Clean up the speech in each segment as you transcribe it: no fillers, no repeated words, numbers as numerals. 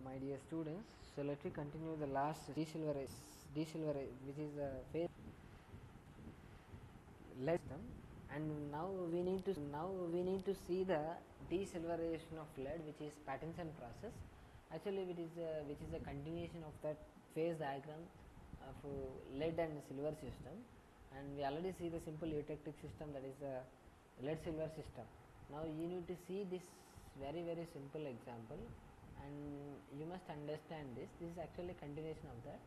My dear students, so let me continue the last desilverize, which is the phase lead system, and now we need to see the desilverization of lead, which is Pattinson process. Actually, which is a continuation of that phase diagram of lead and silver system, and we already see the simple eutectic system, that is the lead silver system. Now you need to see this very simple example, and you must understand this. This is actually continuation of that,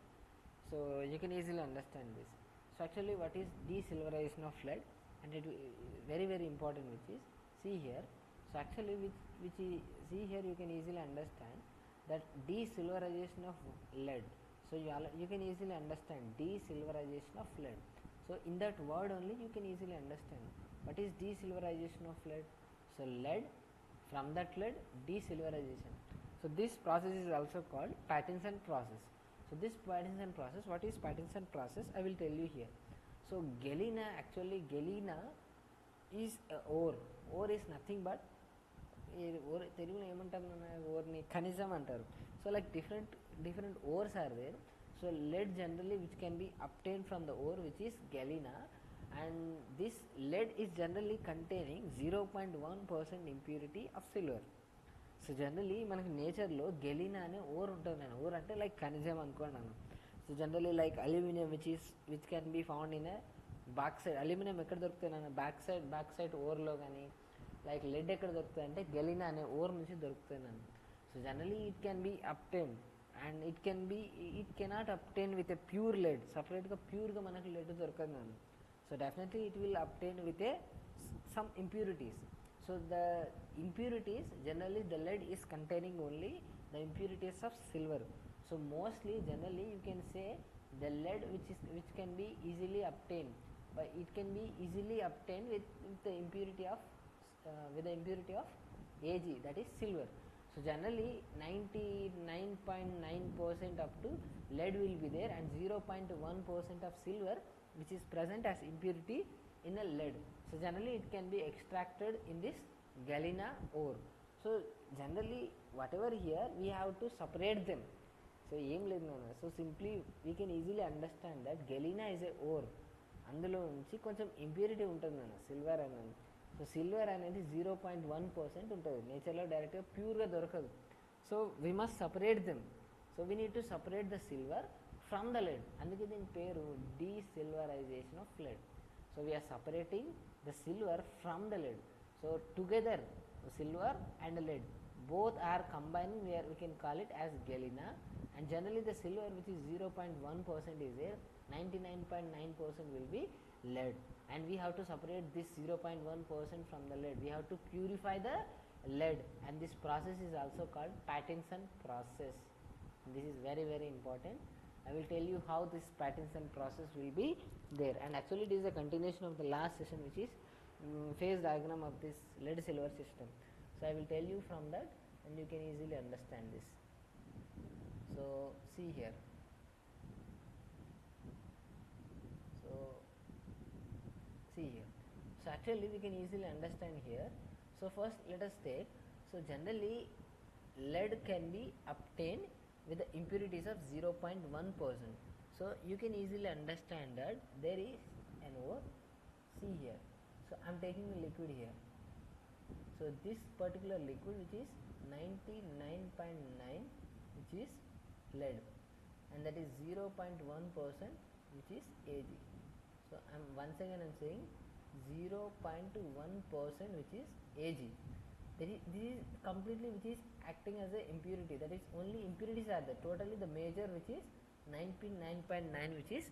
so you can easily understand this. So actually, what is desilverization of lead, and it very important, which is, see here. So actually, which is, see here, you can easily understand that desilverization of lead. So you can easily understand desilverization of lead. So in that word only you can easily understand what is desilverization of lead. So lead, from that lead, desilverization. So this process is also called Pattinson process. So this Pattinson process, what is Pattinson process? I will tell you here. So galena, actually galena is a ore. Ore is nothing but తెలుగులో ఏమంటారు ఓర్ని ఖనిజం అంటారు. So like different ores are there. So lead generally which can be obtained from the ore, which is galena, and this lead is generally containing 0.1% impurity of silver. So generally మనకి నేచర్లో గెలినా అనే or ఉంటుంది. నేను or అంటే like ఖనిజం అనుకున్నాను. So generally like aluminium which can be found in a back side. Aluminium ఎక్కడ దొరుకుతుంది నన్ను బ్యాక్ సైడ్ ఓర్లో, కానీ లైక్ లెడ్ ఎక్కడ దొరుకుతుంది అంటే గెలినా అనే ఓర్ నుంచి దొరుకుతుంది నన్ను. So generally it can be obtain, and it cannot obtain with a pure lead. సపరేట్గా ప్యూర్గా మనకు లెడ్ దొరకదు నన్ను. So definitely it will obtain with a some impurities. So the impurities, generally the lead is containing only the impurities of silver. So mostly generally you can say the lead which can be easily obtained, but it can be easily obtained with the impurity of Ag, that is silver. So generally 99.9% up to lead will be there, and 0.1% of silver which is present as impurity in a lead. So generally it can be extracted in this galena ore. So generally whatever here we have to separate them. So ఏం లేదు నాన్న. So simply we can easily understand that galena is a ore. అందులో నుంచి కొంచెం impurity ఉంటుంది నాన్న, silver అనేది. So silver అనేది 0.1% ఉంటుంది నేచర్లో, డైరెక్ట్గా ప్యూర్గా దొరకదు. So we must separate them. So we need to separate the silver from the lead. అందుకే దీని పేరు desilverisation of lead. So we are separating the silver from the lead. So together silver and lead both are combining, we can call it as galena, and generally the silver which is 0.1% is there, 99.9% will be lead, and we have to separate this 0.1% from the lead. We have to purify the lead, and this process is also called Pattinson process. This is very important. I will tell you how this Pattinson process will be there, and actually it is a continuation of the last session, which is phase diagram of this lead silver system. So I will tell you from that, and you can easily understand this. So see here. So actually we can easily understand here. So first let us take, so generally lead can be obtained with the impurities of 0.1%. So you can easily understand that there is an ore. See here. So I am taking a liquid here. So this particular liquid which is 99.9, which is lead, and that is 0.1% which is Ag. So once again I am saying 0.1% which is Ag. This is completely which is acting as a impurity, that is only impurities are there. Totally the major which is 99.9 which is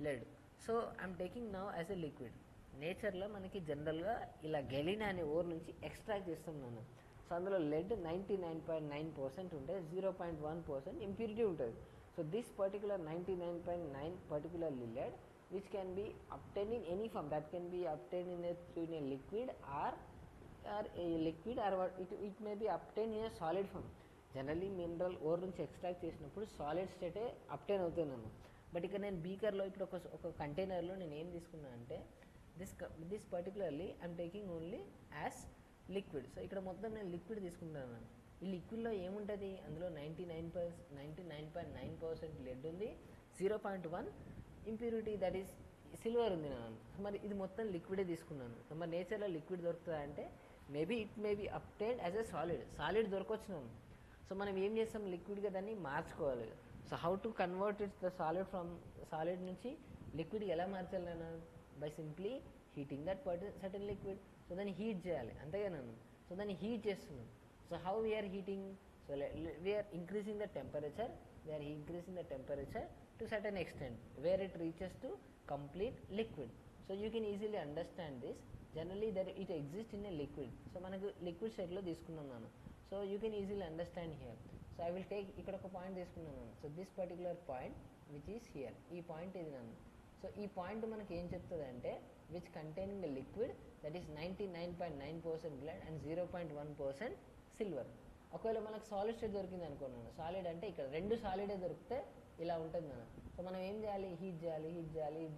lead. So I am taking now as a liquid. నేచర్లో మనకి జనరల్గా ఇలా గెలినా అనే or నుంచి extract చేస్తాం మనం. So అందులో lead 99.9% ఉంటే 0.1% ఇంప్యూరిటీ ఉంటుంది. So this particular 99.9 particularly lead which can be obtained in any form, that can be obtained in a liquid or a liquid, or what it may be obtained in a solid form. Generally mineral ore నుంచి extract చేసినప్పుడు solid స్టేటే obtain అవుతున్నాను. But ఇక్కడ నేను బీకర్లో ఇప్పుడు ఒక కంటైనర్లో నేను ఏం తీసుకున్నా అంటే this particularly I'm taking only as liquid. So ఇక్కడ మొత్తం నేను లిక్విడ్ తీసుకుంటున్నాను. ఈ లిక్విడ్లో ఏముంటుంది, అందులో 99.9% లెడ్ ఉంది, 0.1 ఇంప్యూరిటీ దట్ ఈస్ సిల్వర్ ఉంది నాన్న. మరి ఇది మొత్తం లిక్విడే తీసుకున్నాను. మరి నేచర్లో లిక్విడ్ దొరుకుతుందా అంటే maybe it may be obtained as a solid దొరకొచ్చు నాన్న. సో మనం ఏం చేస్తాం, లిక్విడ్గా దాన్ని మార్చుకోవాలి. So how to convert its the solid నుంచి లిక్విడ్కి ఎలా మార్చాలి నాన్న, by simply heating that certain liquid. So దాన్ని హీట్ చేయాలి, అంతేగా నాన్న. సో దాన్ని హీట్ చేస్తున్నాం. So how we are heating, so we are increasing the temperature, to certain extent where it reaches to complete liquid. So you can easily understand this. Generally that it exists in a liquid. So manaku liquid state lo తీసుకున్నాం నాను. So you can easily understand here. So I will take ఇక్కడ ఒక point తీసుకున్నాను నాను. So this particular point which is here, ఈ point ఇది నాను. So ఈ పాయింట్ మనకి ఏం చెప్తుంది అంటే which containing a liquid that is 99.9% lead and 0.1% silver. ఒకవేళ మనకు సాలిడ్ స్టేట్ దొరికింది అనుకున్నాను. సాలిడ్ అంటే ఇక్కడ రెండు సాలిడే దొరికితే ఇలా ఉంటుంది నాన్న. సో మనం ఏం చేయాలి, హీట్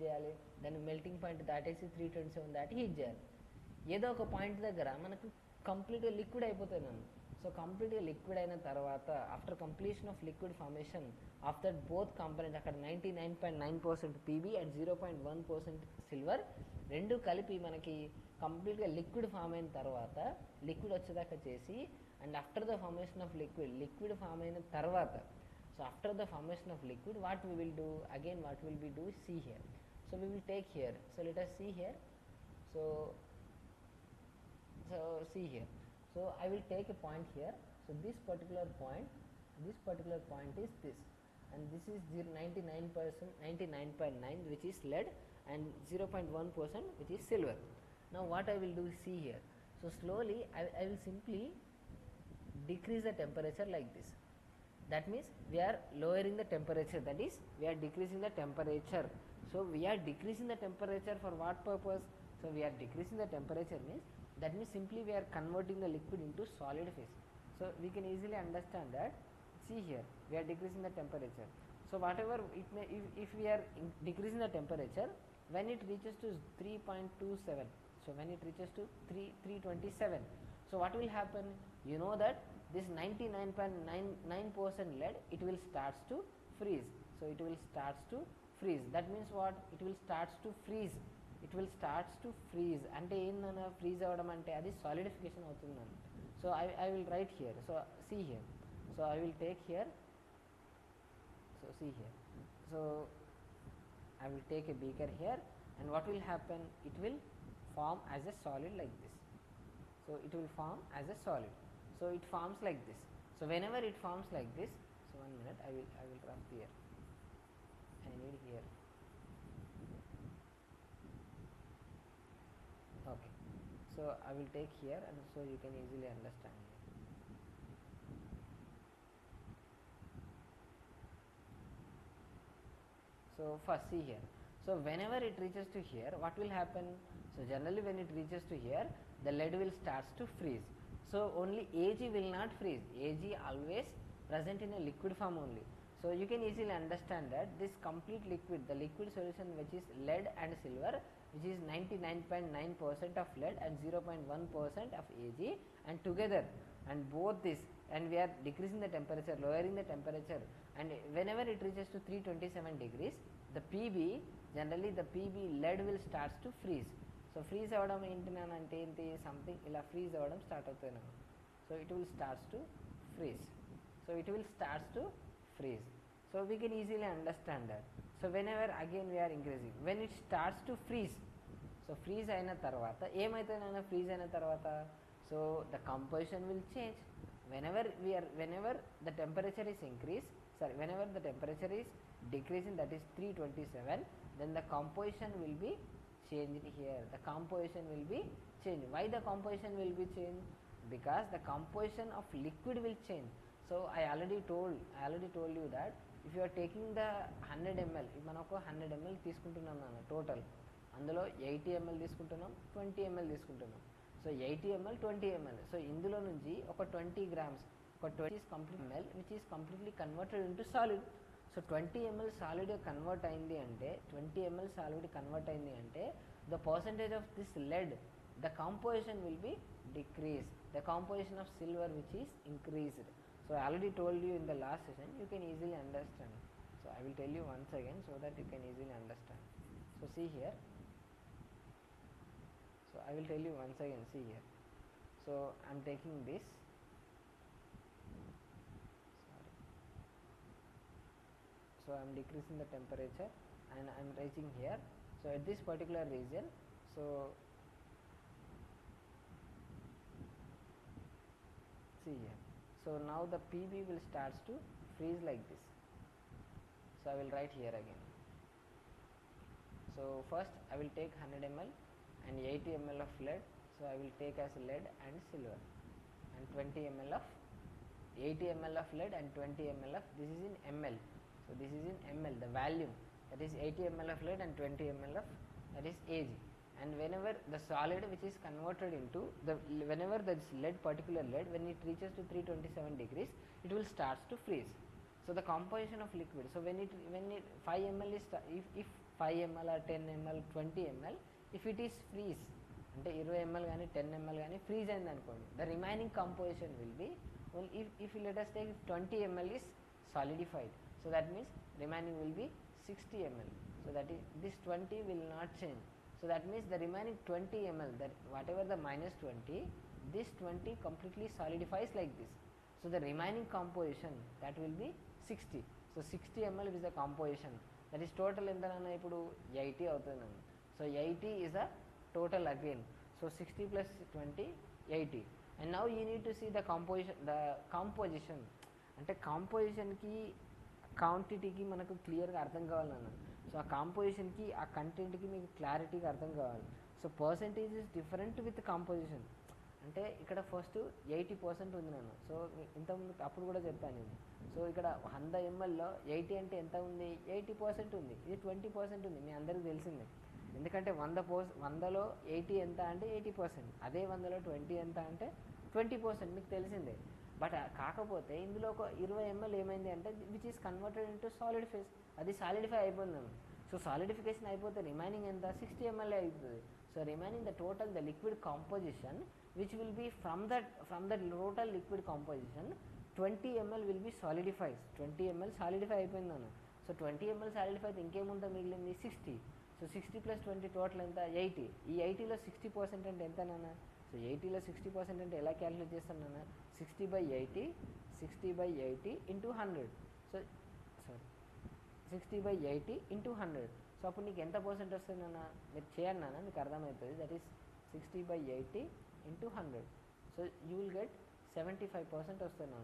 చేయాలి, దాన్ని మెల్టింగ్ పాయింట్ దాటేసి 327 దాటి హీట్ చేయాలి. ఏదో ఒక పాయింట్ దగ్గర మనకు కంప్లీట్గా లిక్విడ్ అయిపోతుంది నాన్న. సో కంప్లీట్గా లిక్విడ్ అయిన తర్వాత after completion of liquid formation of that both components, అక్కడ 99.9% పీబీ అండ్ 0.1% సిల్వర్ రెండు కలిపి మనకి కంప్లీట్గా లిక్విడ్ ఫామ్ అయిన తర్వాత, లిక్విడ్ వచ్చేదాకా చేసి, and after the formation of liquid form అయిన తర్వాత, so after the formation of liquid what we will do, again what will we do, see here. So we will take here, so let us see here. So see here. So I will take a point here. So this particular point is this, and this is 99.9 which is lead and 0.1% which is silver. Now what I will do, see here. So slowly I will simply decrease the temperature like this. That means we are lowering the temperature, that is we are decreasing the temperature. So we are decreasing the temperature for what purpose? So we are decreasing the temperature means, that means simply we are converting the liquid into solid phase. So we can easily understand that. See here, we are decreasing the temperature. So whatever it may, if we are decreasing the temperature, when it reaches to 3.27, so when it reaches to 327, so what will happen, you know that this 99.99% lead, it will starts to freeze. So it will starts to freeze. That means what, it will starts to freeze. అంటే ఏందన్నా freeze అవ్వడం అంటే అది solidification అవుతుందన్న. So I will write here. So see here. So I will take here. So see here. So I will take a beaker here, and what will happen, it will form as a solid like this. So it will form as a solid. So it forms like this. So whenever it forms like this, so 1 minute, I will rub here. I need here. Okay. So I will take here, and so you can easily understand here. So first see here. So whenever it reaches to here, what will happen? So generally when it reaches to here, the lead will starts to freeze. So only Ag will not freeze. Ag always present in a liquid form only. So you can easily understand that this complete liquid, the liquid solution which is lead and silver, which is 99.9% of lead and 0.1% of Ag, and together, and both this, and we are decreasing the temperature, lowering the temperature, and whenever it reaches to 327 degrees, the Pb, generally the Pb lead will starts to freeze. So freeze అవ్వడం ఏంటి నాన్న అంటే ఏంటి, something ఇలా freeze అవ్వడం start అవుతుంది నాన్న. So it will starts to freeze. So we can easily understand that. So whenever again we are increasing, when it starts to freeze, so freeze అయిన తర్వాత ఏమవుతుంది నాన్న, ఫ్రీజ్ అయిన తర్వాత so the composition will change. whenever the temperature is whenever the temperature is decreasing, that is 327, then the composition will be changed here. The composition will be changed. Why the composition will be changed? Because the composition of liquid will change. So I already told you that if you are taking the 100 ml, if మనకు 100 ml తీసుకుంటున్నాం నాన్న total, అందులో 80 ml తీసుకుంటున్నాం, 20 ml తీసుకుంటున్నాం. So 80 ml 20 ml. So ఇందులో నుంచి ఒక 20 grams, ఒక 20 complete ml which is completely converted into solid. So 20 ml solid convert అయింది అంటే, 20 ml సాలిడ్ కన్వర్ట్ అయింది అంటే, the percentage of this lead, the composition will be decrease. the composition of silver which is increased. So I already told you in the last session, you can easily understand. So I will tell you once again so that you can easily understand. So see here. So I will tell you once again, see here. So I am taking this. Sorry. So I am decreasing the temperature and I am reaching here. So at this particular region, so see here. So now the PB will starts to freeze like this. So I will write here again. So first I will take 100 ml and 80 ml of lead. So I will take as lead and silver, and 20 ml of 80 ml of lead and 20 ml of, this is in ml. So this is in ml, the volume, that is 80 ml of lead and 20 ml of, that is Ag. And whenever the solid which is converted into the, whenever this lead, particular lead, when it reaches to 327 degrees, it will starts to freeze. So the composition of liquid, so when it 5 ml is, if 5 ml or 10 ml 20 ml, if it is freeze అంటే 20 ml కానీ 10 ml కానీ freeze అయింది అనుకోండి, the remaining composition will B only if let us take 20 ml is solidified, so that means remaining will be 60 ml. So that is, this 20 will not change. So that means the remaining 20 ml, that whatever the minus 20, this 20 completely solidifies like this. So the remaining composition, that will be 60. So 60 ml is the composition, that is total ఎంతనన్నా ఇప్పుడు 80 అవుతుంది. So 80 is a total again. So 60 plus 20, 80. And now you need to see the composition, అంటే కాంపోజిషన్కి క్వాంటిటీకి మనకు క్లియర్గా అర్థం కావాలన్నా. So ఆ కాంపోజిషన్కి ఆ కంటెంట్కి మీకు క్లారిటీగా అర్థం కావాలి. So percentage is different with composition. అంటే ఇక్కడ ఫస్ట్ 80% ఉంది నన్ను. సో ఇంతకుముందు అప్పుడు కూడా చెప్పాను నేను. సో ఇక్కడ 100 mlలో 80 అంటే ఎంత ఉంది, 80% ఉంది. ఇది 20% ఉంది, మీ అందరికీ తెలిసిందే. ఎందుకంటే 100లో 80 ఎంత అంటే 80%, అదే 100లో 20 ఎంత అంటే 20%, మీకు తెలిసిందే. బట్ కాకపోతే ఇందులో ఒక 20 ml ఏమైంది అంటే which is converted into solid phase, అది సాలిడిఫై అయిపోయింది. సో సాలిడిఫికేషన్ అయిపోతే రిమైనింగ్ ఎంత 60 ml అవుతుంది. So remaining the total the liquid composition which will be from that total liquid composition 20 ml will be solidifies. 20 ml solidify అయిపోయిందన్న. So 20 ml solidify అయితే ఇంకేముంటా మిగిలింది 60. So 60 plus 20 total ఎంత 80. ఈ 80లో 60% అంటే ఎంత నాన్న? సో 80లో 60% అంటే ఎలా క్యాలిక్యులేట్ చేస్తాను నాన్న? 60/80 into 100. So sorry 60/80 into 100. So అప్పుడు నీకు ఎంత పర్సెంట్ వస్తుంది నాన్న? మీరు చేయండి నాన్న, మీకు అర్థమవుతుంది. That is 60/80 into 100. So you will get 75% వస్తుంది now.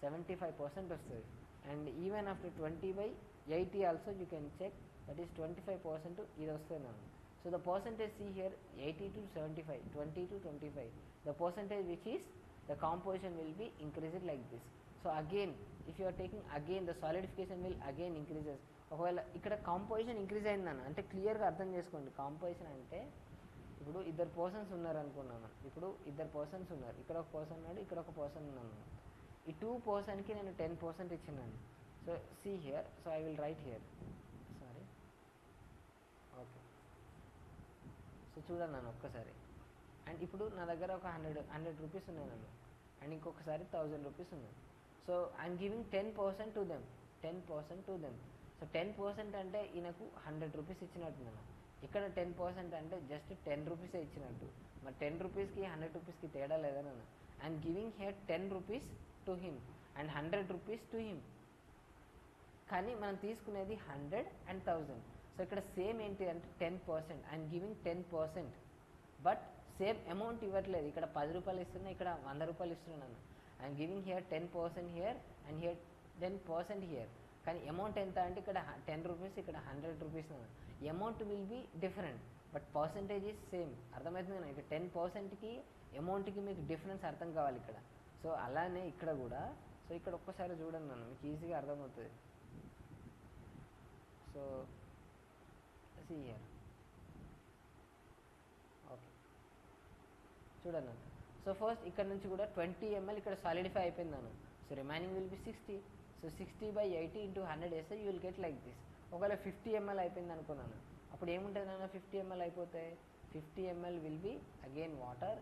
75% వస్తుంది. And even after 20/80 also you can check, that is 25% ఇది వస్తుంది now. So the percentage, see here, 80 to 75, 20 to 25, the percentage which is the composition will be increased like this. So again, if you are taking again, the solidification will again increases. ఒకవేళ ఇక్కడ composition increase అయిందన్న అంటే క్లియర్గా అర్థం చేసుకోండి. Composition అంటే ఇప్పుడు ఇద్దరు పర్సన్స్ ఉన్నారు అనుకున్నాను. ఇప్పుడు ఇద్దరు పర్సన్స్ ఉన్నారు, ఇక్కడ ఒక పర్సన్ ఉన్నాడు, ఇక్కడ ఒక పర్సన్ ఉన్నాను. ఈ 2 పర్సన్కి నేను 10% ఇచ్చినాను. So see here, so I will write here, sorry, okay. సో చూడండి నన్ను ఒక్కసారి. అండ్ ఇప్పుడు నా దగ్గర ఒక 100 రూపీస్ ఉన్నాయి నన్ను, అండ్ ఇంకొకసారి 1000 రూపీస్ ఉన్నాయి. So I'm giving 10% to them, 10% to them. So 10% అంటే ఈయనకు 100 రూపీస్ ఇచ్చినట్టు నేను. ఇక్కడ 10% అంటే జస్ట్ 10 రూపీసే ఇచ్చినట్టు. మరి 10 రూపీస్కి 100 రూపీస్కి తేడా లేదా నాన్న? I'm giving here 10 rupees to him and 100 rupees to him. కానీ మనం తీసుకునేది 100 and 1000. సో ఇక్కడ సేమ్ ఏంటి అంటే 10%, I'm giving 10%, but same amount ఇవ్వట్లేదు. ఇక్కడ 10 రూపాయలు ఇస్తున్నా, ఇక్కడ 100 రూపాయలు ఇస్తున్నాను. I'm giving here 10% here and here 10% here. కానీ అమౌంట్ ఎంత అంటే ఇక్కడ 10 రూపీస్, ఇక్కడ 100 rupees. Amount will be different but percentage is same. అర్థమవుతుంది కదా? ఇక్కడ 10%కి అమౌంట్కి మీకు డిఫరెన్స్ అర్థం కావాలి ఇక్కడ. సో అలానే ఇక్కడ కూడా. సో ఇక్కడ ఒక్కసారి చూడండి నన్ను, మీకు ఈజీగా అర్థమవుతుంది. సో సీ హియర్, ఓకే, చూడండి. సో ఫస్ట్ ఇక్కడ నుంచి కూడా 20 ml ఇక్కడ సాలిడిఫై అయిపోయింది నన్ను. So remaining will be 60. So 60/80 into 100 వేస్తే you will get like this. ఒకవేళ 50 ml అయిపోయింది అనుకున్నాను, అప్పుడు ఏముంటుంది నాన్న? 50 ml అయిపోతే 50 ml will be again water,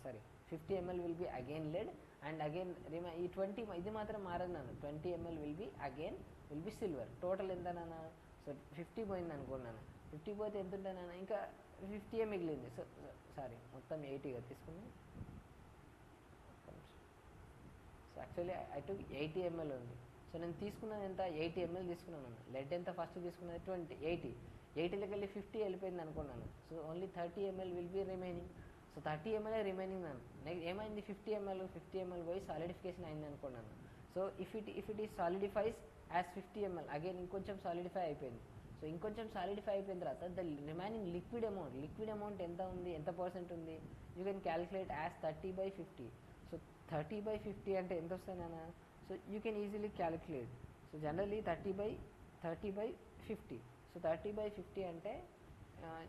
sorry 50 ml will be again lead, and again ఈ 20 ఇది మాత్రం మారదు నాన్న, 20 ml will be again will be silver. Total ఎంత నాన్న? సో 50 పోయింది అనుకున్నాను, 50 పోతే ఎంత ఉంటుంది నాన్న? ఇంకా 50 మిగిలింది. సో సారీ, మొత్తం 80గా తీసుకున్నాను. So actually I took 80 ml ఉంది. సో నేను తీసుకున్నాను ఎంత? 80 ml తీసుకున్నాను అన్న. లెడ్ ఎంత ఫస్ట్ తీసుకున్నది? 80లోకి వెళ్ళి 50 వెళ్ళిపోయింది అనుకున్నాను. So only 30 ml will be remaining. So 30 ml remaining నన్ను. నెక్స్ట్ ఏమైంది? 50 ml పోయి సాలిడిఫికేషన్ అయింది అనుకున్నాను. So if it is solidifies as 50 ml, again ఇంకొంచెం సాలిడిఫై అయిపోయింది. సో ఇంకొంచెం సాలిడిఫై అయిపోయిన తర్వాత ద రిమైనింగ్ లిక్విడ్ అమౌంట్ ఎంత ఉంది, ఎంత పర్సెంట్ ఉంది? You can calculate as 30/50. So 30/50 అంటే ఎంత వస్తుంది నాన్న? So you can easily calculate. So generally 30/50. So 30/50 అంటే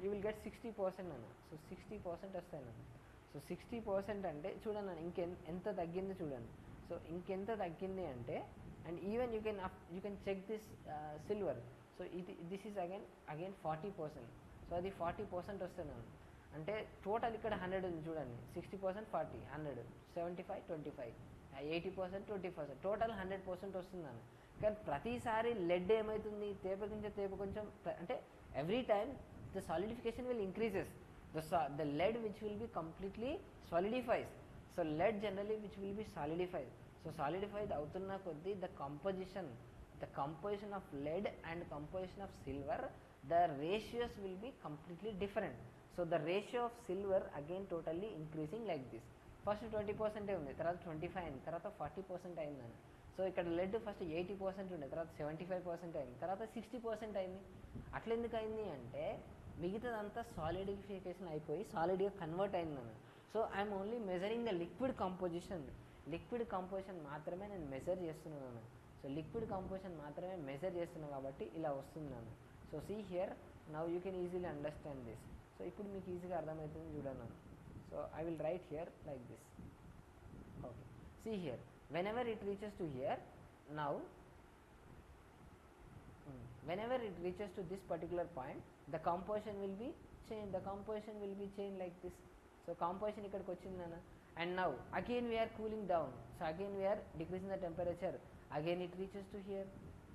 యూ విల్ గెట్ 60% అన్న. సో 60% వస్తాయి నాన్న. సో 60% అంటే చూడండి అన్న, ఎంత తగ్గింది చూడండి. సో ఇంకెంత తగ్గింది అంటే, and even you can check this silver. So this is again 40%. So అది 40% వస్తుంది నాన్న. అంటే టోటల్ ఇక్కడ 100 ఉంది చూడండి. 60% 40, 100, 75, 25, 80%, 20%, టోటల్ 100% వస్తుందన్న. కానీ ప్రతిసారి లెడ్ ఏమవుతుంది? తేప కొంచెం అంటే every time the solidification will increases. the lead which will be completely solidifies. So lead generally which will be solidified. So solidified అవుతున్న కొద్దీ the composition of lead and composition of silver, the ratios will be completely different. So the ratio of silver again totally increasing like this. First 20% ఉంది, తర్వాత 25 అయింది, తర్వాత 40% అయిందని. So ఇక్కడ lead first 80% ఉండే, తర్వాత 75% అయింది, తర్వాత 60% అయింది. అట్లా ఎందుకు అయింది అంటే మిగతాదంతా సాలిడిఫికేషన్ అయిపోయి సాలిడ్గా కన్వర్ట్ అయిందన్న. So I'm only measuring the liquid composition మాత్రమే నేను మెజర్ చేస్తున్నాను. సో లిక్విడ్ కంపోజిషన్ మాత్రమే మెజర్ చేస్తున్నాను కాబట్టి ఇలా వస్తున్నాను. So see here, now you can easily understand this. సో ఇప్పుడు మీకు ఈజీగా అర్థమవుతుంది చూడన్నాను. So I will write here like this. Okay, see here, whenever it reaches to here, now whenever it reaches to this particular point, the composition will be changed like this. So composition ikkadiki ochindana, and now again we are cooling down. So again we are decreasing the temperature, again it reaches to here.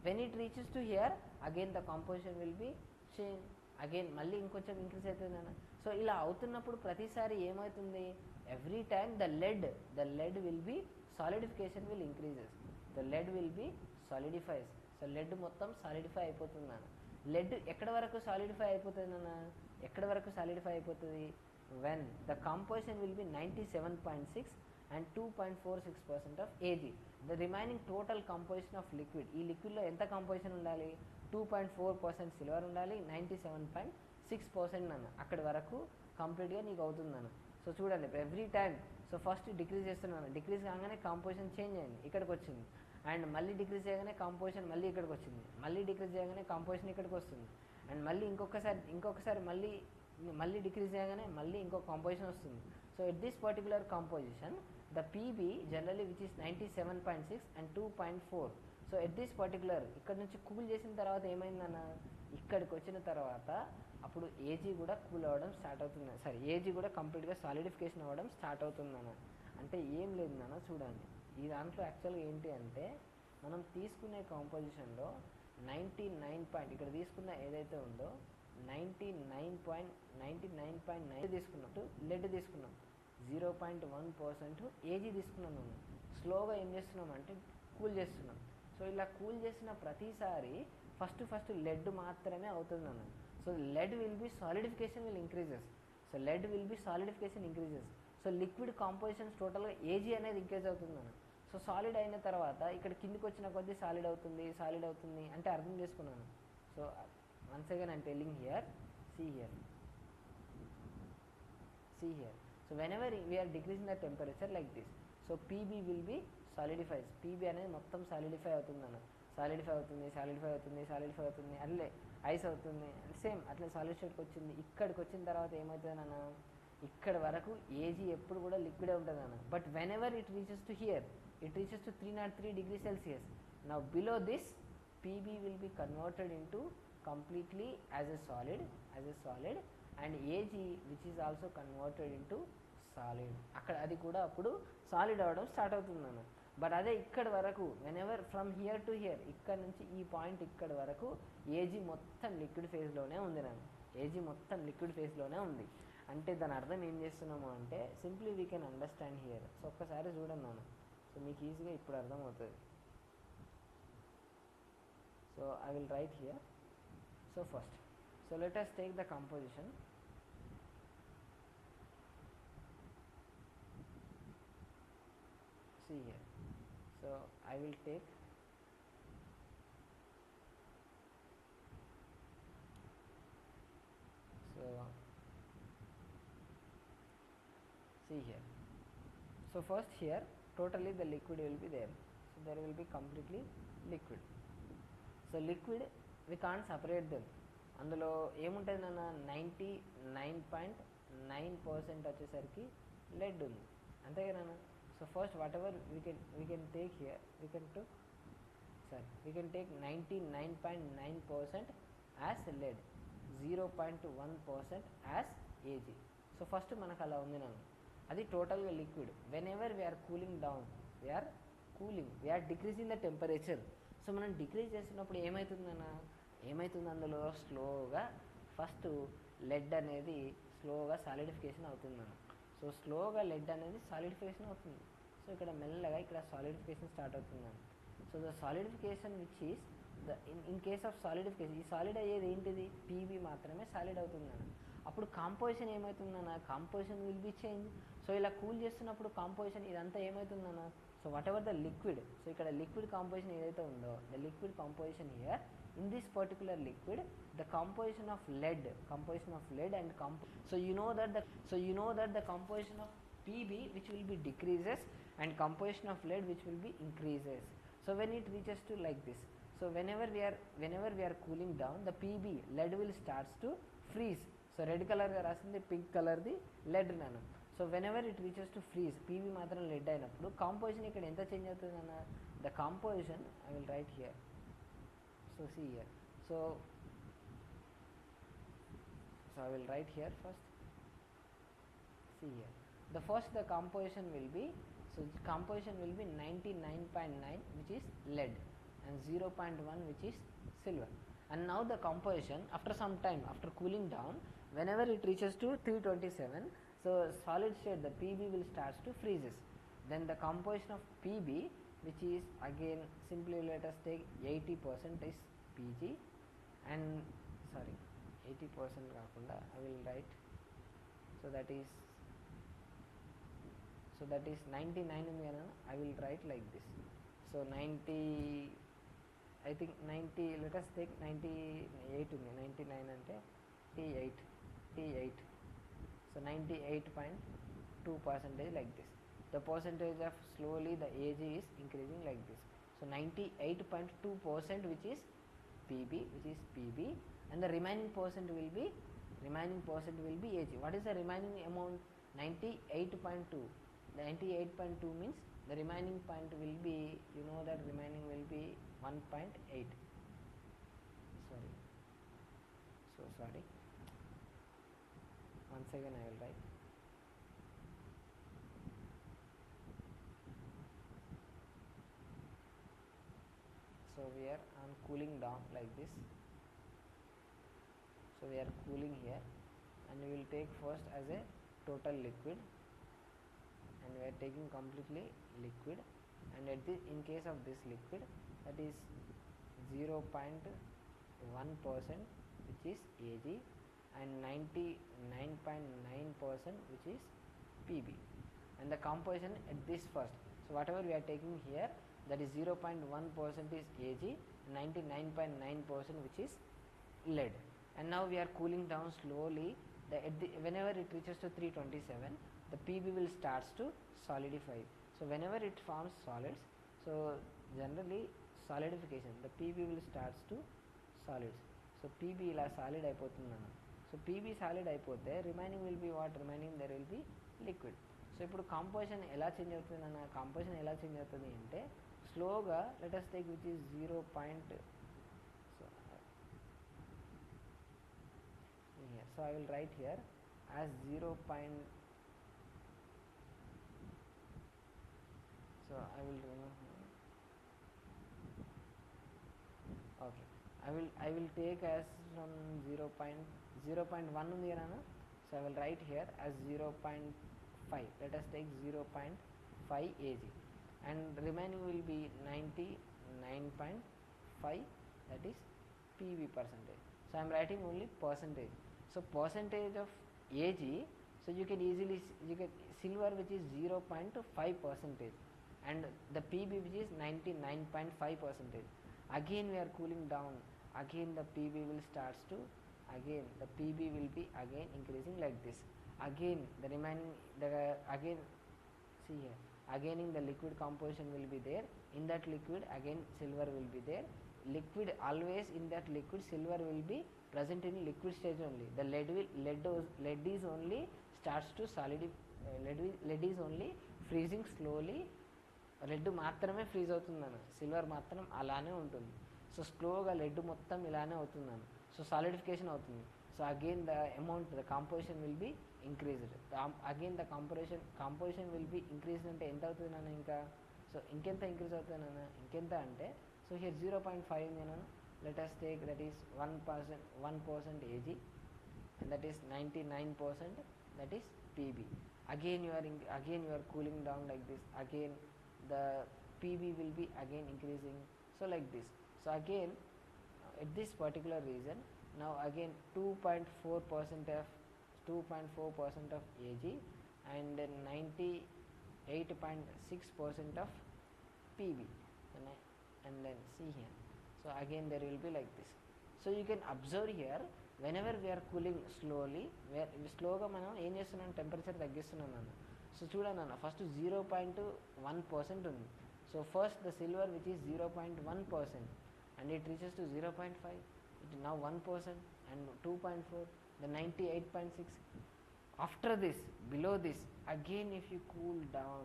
When it reaches to here, again the composition will be changed, again మళ్ళీ ఇంకొంచెం increase అవుతుందన్న. So ఇలా అవుతున్నప్పుడు ప్రతిసారి ఏమవుతుంది? Every time the lead will be solidification will increases, the lead will be solidifies. So lead మొత్తం solidify అయిపోతుందన్న. Lead ఎక్కడ వరకు సాలిడిఫై అయిపోతుందన్న? ఎక్కడ వరకు సాలిడిఫై అయిపోతుంది? When the composition will be 97.6 and 2.46% of Ag. The remaining total composition of liquid, ఈ లిక్విడ్లో ఎంత కంపోజిషన్ ఉండాలి? 2.4% సిల్వర్ ఉండాలి, 97.6% అన్న. అక్కడి వరకు కంప్లీట్గా నీకు అవుతుందన్న. సో చూడండి every time, so first decrease చేస్తున్నాను, డిక్రీజ్ కాగానే కాంపోజిషన్ చేంజ్ అయింది, ఇక్కడికి వచ్చింది, అండ్ మళ్ళీ డిక్రీజ్ చేయగానే కాంపోజిషన్ మళ్ళీ ఇక్కడికి వచ్చింది, మళ్ళీ డిక్రీజ్ చేయగానే కాంపోజిషన్ ఇక్కడికి వస్తుంది, అండ్ మళ్ళీ ఇంకొకసారి మళ్ళీ డిక్రీజ్ చేయగానే మళ్ళీ ఇంకొక కాంపోజిషన్ వస్తుంది. So at this particular composition the PB generally which is 97.6 and 2.4. So at this particular ఇక్కడ నుంచి కూల్ చేసిన తర్వాత ఏమైందన్న? ఇక్కడికి వచ్చిన తర్వాత అప్పుడు ఏజీ కూడా కూల్ అవ్వడం స్టార్ట్ అవుతుంది, సారీ ఏజీ కూడా కంప్లీట్గా సాలిడిఫికేషన్ అవ్వడం స్టార్ట్ అవుతుందన్న. అంటే ఏం లేదు నాన్న, చూడండి ఈ దాంట్లో యాక్చువల్గా ఏంటి అంటే మనం తీసుకునే కాంపోజిషన్లో 99 ఇక్కడ తీసుకున్న ఏదైతే ఉందో 99.9 తీసుకున్నట్టు లెడ్ తీసుకున్నాం, 0.1% ఏజీ తీసుకున్నాం. మనం స్లోగా ఏం చేస్తున్నాం అంటే కూల్ చేస్తున్నాం. సో ఇలా కూల్ చేసిన ప్రతిసారి ఫస్ట్ లెడ్ మాత్రమే అవుతుంది అన్న. So lead will be solidification will increases. So lead will be solidification increases. So liquid compositions టోటల్గా ఏజీ అనేది ఇంక్రీజ్ అవుతుంది అన్న. సో సాలిడ్ అయిన తర్వాత ఇక్కడ కిందికి వచ్చిన కొద్దీ సాలిడ్ అవుతుంది అంటే అర్థం చేసుకున్నాను. So once again I'm telling here, see here. So whenever we are decreasing the temperature like this, so PB will be solidifies. PB అనేది మొత్తం సాలిడిఫై అవుతుంది అన్న. సాలిడిఫై అవుతుంది అట్లే ఐస్ అవుతుంది, సేమ్ అట్లా సాలిడ్ స్టేట్కి వచ్చింది. ఇక్కడికి వచ్చిన తర్వాత ఏమవుతుంది అన్న? ఇక్కడ వరకు ఏజీ ఎప్పుడు కూడా లిక్విడే ఉంటుంది అన్న. But when ever it reaches to here, it reaches to 303 degrees Celsius. Now below this PB will be converted into completely as a solid, and Ag which is also converted into solid, అక్కడ అది కూడా అప్పుడు solid అవ్వడం start అవుతుందన్న. But అదే ఇక్కడ వరకు whenever from here to hear, ఇక్కడ నుంచి ఈ పాయింట్ ఇక్కడ వరకు ఏజీ మొత్తం లిక్విడ్ ఫేజ్లోనే ఉంది నన్ను, ఏజీ మొత్తం లిక్విడ్ ఫేజ్లోనే ఉంది. అంటే దాని అర్థం ఏం చేస్తున్నాము అంటే simply we can understand here. So ఒక్కసారి చూడండి నాన్న, సో మీకు ఈజీగా ఇప్పుడు అర్థమవుతుంది. So I will write here. So first, so let us take the composition. See here, so I will take so see here, so first here totally the liquid will be there, so there will be completely liquid. So liquid we can't separate them, అందులో ఏముంటుంది నాన్న 99.9% వచ్చేసరికి lead ఉంది, అంతే కదా నాన్న. So first what ever we can take here, we can take 99.9% as lead, 0.1% as Ag. So first మనకు అలా ఉంది నాన్న, అది టోటల్గా liquid. Whenever we are cooling down, we are decreasing the temperature. So మనం డిక్రీజ్ చేస్తున్నప్పుడు ఏమవుతుందన్న, ఏమవుతుంది అందులో స్లోగా ఫస్ట్ లెడ్ అనేది స్లోగా సాలిడిఫికేషన్ అవుతుందన్న. సో స్లోగా లెడ్ అనేది సాలిడిఫికేషన్ అవుతుంది. సో ఇక్కడ మెల్లగా ఇక్కడ సాలిడిఫికేషన్ స్టార్ట్ అవుతుందన్న. So the solidification which is the in case of solidification, ఈ సాలిడ్ అయ్యేది ఏంటిది, పీబీ మాత్రమే సాలిడ్ అవుతుందన్న. అప్పుడు కాంపోజిషన్ ఏమవుతుందన్న, composition will be change. So ఇలా కూల్ చేస్తున్నప్పుడు కాంపోజిషన్ ఇదంతా ఏమవుతుందన్న, so whatever the liquid, so ఇక్కడ లిక్విడ్ కాంపోజిషన్ ఏదైతే ఉందో, the liquid composition here in this particular liquid, the composition of lead and so you know that the composition of Pb which will be decreases and composition of lead which will be increases. So when it reaches to like this, so whenever we are cooling down, the Pb lead will starts to freeze. So red color ga rasindi, pink color di lead nanu. So whenever it reaches to freeze, Pb matram lead ayinappudu composition ikkada enta change avutundana, the composition I will write here. So see here, so I will write here first. See here, the composition will be, so composition will be 99.9 which is lead and 0.1 which is silver. And now the composition after some time, after cooling down, whenever it reaches to 327, so solid state the Pb will starts to freezes. Then the composition of Pb, which is again simply let us take 80% is Pg, and sorry 80% కాకుండా I will write, so that is 99 ఉంది కదా, I will write like this. So 90, I think 90, let us take 98 ఉంది, 99 అంటే T8, so 98.2% like this. The percentage of slowly the Ag is increasing like this. So 98.2% which is Pb, and the remaining percent will be Ag. What is the remaining amount? 98.2. 98.2 means the remaining point will be, you know that remaining will be 1.8. Sorry, once again I will write. So here I am cooling down like this. So we are cooling here, and we will take first as a total liquid, and we are taking completely liquid, and at this, in case of this liquid, that is 0.1% which is Ag and 99.9% which is Pb, and the composition at this first, so whatever we are taking here, that is 0.1% is Ag, 99.9% which is lead. And now we are cooling down slowly, whenever it reaches to 327, the Pb will starts to solidify. So whenever it forms solids, so generally solidification, the Pb will starts to solids. So Pb ఇలా solid అయిపోతుందన్న. So Pb solid అయిపోతే remaining will be what, remaining there will be liquid. So ఇప్పుడు composition ఎలా change అవుతుందన్న, composition ఎలా change అవుతుంది అంటే స్లోగా let us take which is 0. So I will write here as 0.1 So I will remove okay. I will take as from 0.1 ఉంది కదా. So I will write here as 0.5. Let us take 0.5 Ag, and remaining will be 99.5, that is PV percentage. So I am writing only percentage. So percentage of Ag, so you can easily you get silver which is 0.5 percentage, and the PB which is 99.5 percentage. Again we are cooling down, again the PB will starts to, again the PB will be again increasing like this. Again the remaining, again see here, again in the liquid composition will be there. In that liquid again silver will be there. Liquid, always in that liquid silver will be present in liquid stage only. The lead is only starts to lead is only freezing slowly. Red మాత్రమే freeze అవుతుందన్న, silver మాత్రం అలానే ఉంటుంది. So స్లోగా red మొత్తం ఇలానే అవుతుందన్న. So solidification అవుతుంది. So again the amount, the composition will be increased. Again the composition will be increased అంటే ఎంత అవుతుంది నాన్న ఇంకా? సో ఇంకెంత ఇంక్రీజ్ అవుతుంది నాన్న? ఇంకెంత అంటే, సో హియర్ 0.5 ఉంది నాన్న. Let us take that is 1% Ag, and that is 99%, that is Pb. Again you are cooling down like this. Again the PB will be again increasing, so like this. So again at this particular region, now again 2.4% of Ag and then 98.6% of PB, and then see here. So again there will be like this. So you can observe here, whenever we are cooling slowly, స్లోగా మనం ఏం చేస్తున్నాం, temperature తగ్గిస్తున్నాం అన్న. So చూడండి అన్న, first 0.1% ఉంది. So first the silver which is 0.1%, and it reaches to 0.5, it now 1%, and 2.4, the 98.6. After this, below this, again if you cool down,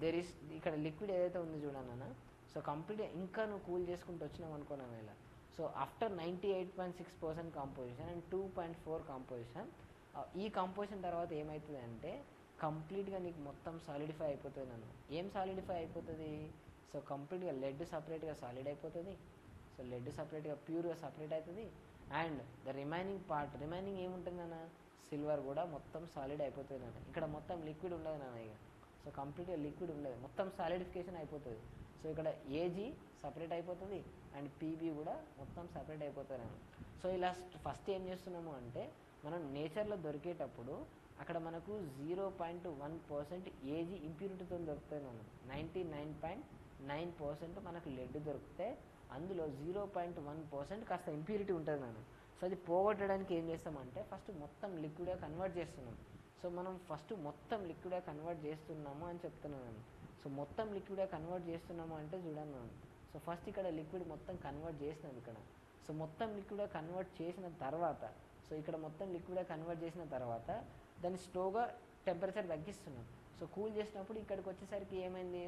there is ఇక్కడ liquid ఏదైతే ఉంది చూడండి అన్న. సో కంప్లీట్గా ఇంకా నువ్వు కూల్ చేసుకుంటూ వచ్చినావు అనుకున్నాను ఇలా. So after 98.6% composition and 2.4 composition, ఈ కాంపోజిషన్ తర్వాత ఏమవుతుంది అంటే కంప్లీట్గా నీకు మొత్తం సాలిడిఫై అయిపోతుంది నన్ను. ఏం సాలిడిఫై అయిపోతుంది? సో కంప్లీట్గా లెడ్ సపరేట్గా సాలిడ్ అయిపోతుంది. సో లెడ్ సపరేట్గా ప్యూర్గా సపరేట్ అవుతుంది. అండ్ ద రిమైనింగ్ ఏముంటుంది నాన్న, సిల్వర్ కూడా మొత్తం సాలిడ్ అయిపోతుంది నాన్న. ఇక్కడ మొత్తం లిక్విడ్ ఉండదు నాన్న ఇక. సో కంప్లీట్గా లిక్విడ్ ఉండదు, మొత్తం సాలిడిఫికేషన్ అయిపోతుంది. సో ఇక్కడ ఏజీ సపరేట్ అయిపోతుంది అండ్ పీబీ కూడా మొత్తం సపరేట్ అయిపోతుంది నాన్న. సో ఇలా ఫస్ట్ ఏం చేస్తున్నాము అంటే, మనం నేచర్లో దొరికేటప్పుడు అక్కడ మనకు 0.1% ఏజీ ఇంప్యూరిటీతో దొరుకుతాయి మనం. 99.9% మనకు లెడ్ దొరికితే అందులో 0.1% కాస్త ఇంప్యూరిటీ ఉంటుంది మనం. సో అది పోగొట్టడానికి ఏం చేస్తామంటే ఫస్ట్ మొత్తం లిక్విడ్గా కన్వర్ట్ చేస్తున్నాం. సో మనం ఫస్ట్ మొత్తం లిక్విడ్గా కన్వర్ట్ చేస్తున్నాము అని చెప్తున్నాను. సో మొత్తం లిక్విడ్గా కన్వర్ట్ చేస్తున్నాము అంటే చూడండి మనం. సో ఫస్ట్ ఇక్కడ లిక్విడ్ మొత్తం కన్వర్ట్ చేసినాం ఇక్కడ. సో మొత్తం లిక్విడ్గా కన్వర్ట్ చేసిన తర్వాత, సో ఇక్కడ మొత్తం లిక్విడ్గా కన్వర్ట్ చేసిన తర్వాత దాన్ని స్లోగా టెంపరేచర్ తగ్గిస్తున్నాం. సో కూల్ చేసినప్పుడు ఇక్కడికి వచ్చేసరికి ఏమైంది,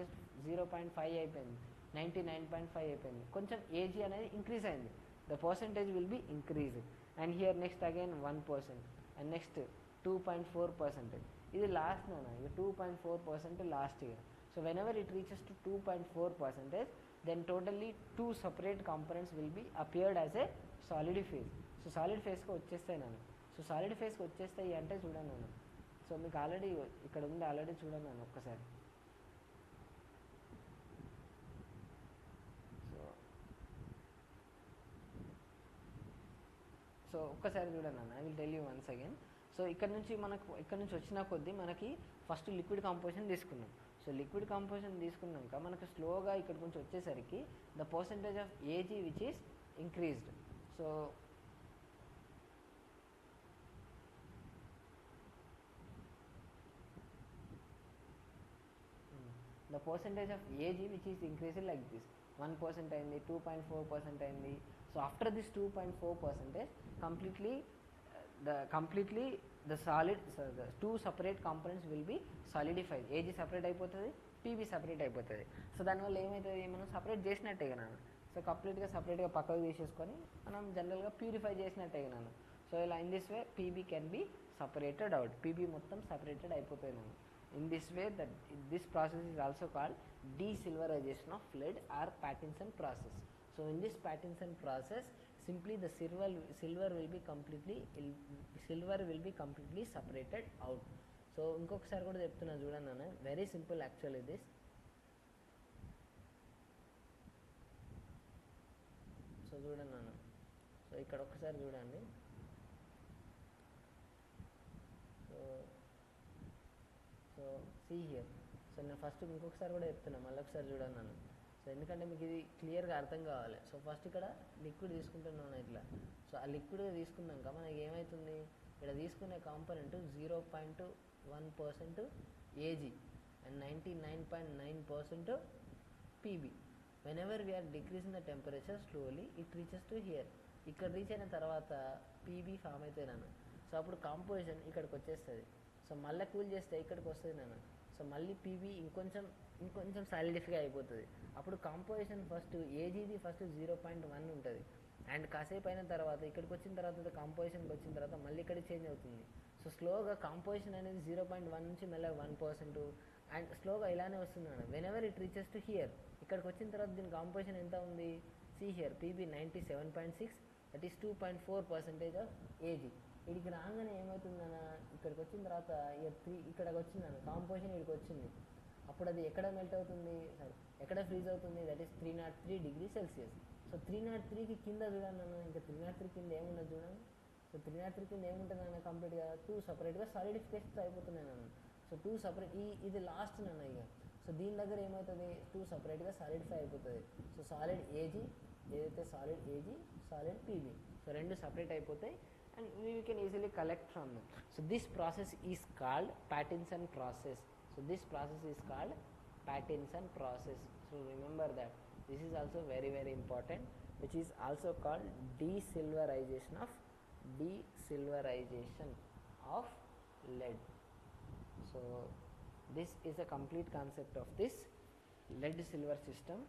0.5 అయిపోయింది, 99.5 అయిపోయింది. కొంచెం ఏజీ అనేది ఇంక్రీజ్ అయింది, the percentage will be increase. And here next again 1%, and next 2.4%. ఇది లాస్ట్ నాన్న, ఇది 2.4% last year. So whenever it reaches to 2.4%, then totally 2 separate components will be appeared as a solid phase. So solid ఫేజ్కి వచ్చేస్తాయి నాన్న. So solid ఫేజ్కి వచ్చేస్తాయి అంటే చూడండి నాన్న. సో మీకు ఆల్రెడీ ఇక్కడ ఉంది, ఆల్రెడీ చూడండి నాన్న ఒక్కసారి. సో ఒక్కసారి చూడండి నాన్న, I will tell you once again. So ఇక్కడ నుంచి వచ్చిన కొద్దీ మనకి ఫస్ట్ లిక్విడ్ కాంపోజిషన్ తీసుకున్నాం. సో లిక్విడ్ కాంపోజిషన్ తీసుకున్నాక మనకు స్లోగా ఇక్కడ నుంచి వచ్చేసరికి the percentage of AG which is increased. So the percentage of AG which is increasing like this, 1% అయింది, 2.4% అయింది. So after this 2.4% completely the solid, the two separate components will be solidified. AG separate అయిపోతుంది, PB separate అయిపోతుంది. So దానివల్ల ఏమవుతుంది, మనం separate చేసినట్టే కదా. So కంప్లీట్గా సపరేట్గా పక్కకు తీసేసుకొని మనం జనరల్గా ప్యూరిఫై చేసినట్టే కదా. సో ఇలా in this way PB can be separated out, PB మొత్తం సపరేటెడ్ అయిపోతుంది. In this way, this process is also called desilverization of lead or Pattinson process. So in this Pattinson process, simply the silver will be completely separated out. So ఇంకొకసారి కూడా చెప్తున్నా చూడండి అన్న, very simple actually this. So చూడండి అన్న, so ఇక్కడ ఒకసారి చూడండి. So see here. సో నేను ఫస్ట్ ఇంకొకసారి కూడా చెప్తున్నా, మళ్ళీ ఒకసారి చూడండి నన్ను. సో ఎందుకంటే మీకు ఇది క్లియర్గా అర్థం కావాలి. సో ఫస్ట్ ఇక్కడ లిక్విడ్ తీసుకుంటున్నాను ఇట్లా. సో ఆ లిక్విడ్ తీసుకున్నాక మనకి ఏమవుతుంది, ఇక్కడ తీసుకునే component 0.1% AG and 99.9% PB. whenever we are decreasing the temperature slowly it reaches to here. ఇక్కడ రీచ్ అయిన తర్వాత పీబీ ఫామ్ అవుతాయి నాన్న. సో అప్పుడు కాంపోజిషన్ ఇక్కడికి వచ్చేస్తుంది. సో మళ్ళీ కూల్ చేస్తే ఇక్కడికి వస్తుంది నాన్న. సో మళ్ళీ పీబీ ఇంకొంచెం సాలిడిఫై అయిపోతుంది. అప్పుడు కాంపోజిషన్ ఫస్ట్ ఏజీది ఫస్ట్ 0.1 ఉంటుంది. అండ్ కాసేపు అయిన తర్వాత ఇక్కడికి వచ్చిన తర్వాత కాంపోజిషన్కి వచ్చిన తర్వాత మళ్ళీ ఇక్కడికి చేంజ్ అవుతుంది. సో స్లోగా కాంపోజిషన్ అనేది 0.1 నుంచి మళ్ళీ 1% అండ్ స్లోగా ఇలానే వస్తుంది అన్న. Whenever it reaches to here, ఇక్కడికి వచ్చిన తర్వాత దీని కాంపోజిషన్ ఎంత ఉంది, see here PB 97.6, that is 2.4% of AG. ఇక్కడికి రాగానే ఏమవుతుందన్న, ఇక్కడికి వచ్చిన తర్వాత ఇయర్ 3 ఇక్కడికి వచ్చిందన్న, కాంపోజిషన్ ఇక్కడికి వచ్చింది. అప్పుడు అది ఎక్కడ మెల్ట్ అవుతుంది, ఎక్కడ ఫ్రీజ్ అవుతుంది, that is 303 degree Celsius. So 303కి కింద చూడండి అన్న, ఇంకా 303 కింద ఏమున్నది చూడండి. సో 303 కింద ఏముంటుంది అన్న, కంప్లీట్గా 2 సపరేట్గా సాలిడిఫికేషన్స్ అయిపోతున్నాయి అన్న. సో 2 సపరేట్ ఇది లాస్ట్ అన్న ఇక. సో దీని దగ్గర ఏమవుతుంది, 2 సపరేట్గా సాలిడిఫై అయిపోతుంది. సో సాలిడ్ ఏజీ ఏదైతే solid AG, solid PB, so రెండు సపరేట్ అయిపోతాయి and we can easily collect from them. So this process is called Pattinson process. So this process is called Pattinson process. So remember that this is also very important, which is also called desilverization of lead. So this is a complete concept of this lead silver system,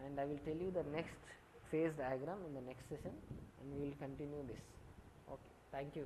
and I will tell you the next phase diagram in the next session, and we will continue this. Okay, thank you.